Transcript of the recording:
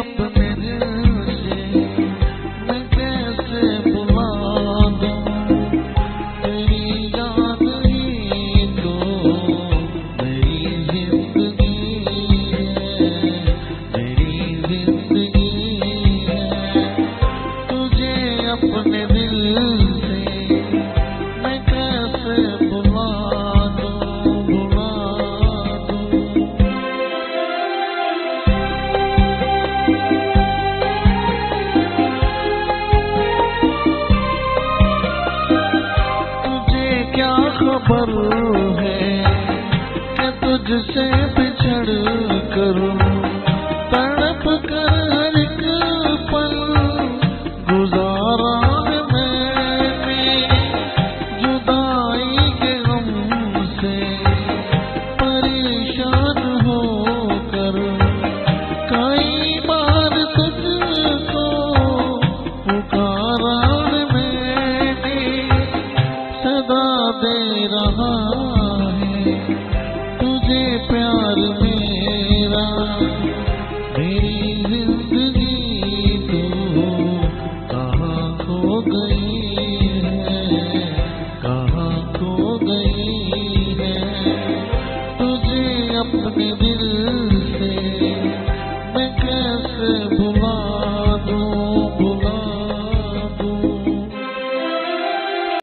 अपने दिल से मैं कैसे बुला दूं, तेरी याद ही तो मेरी जिंदगी है, मेरी जिंदगी है। तुझे अपने दिल से मैं कैसे बुला दूं, बुला दूं। तुझे क्या खबर है कि तुझसे बिछड़ कर तड़प कर हर एक पल गुजारा है मैंने, जुदाई के गम से परेशान होकर कई बार तुझको पुकारा है मैंने, सदा दे रहा है तुझे प्यार मेरा, मेरी जिंदगी तू कहाँ खो गई है, कहाँ खो गई है। तुझे अपने दिल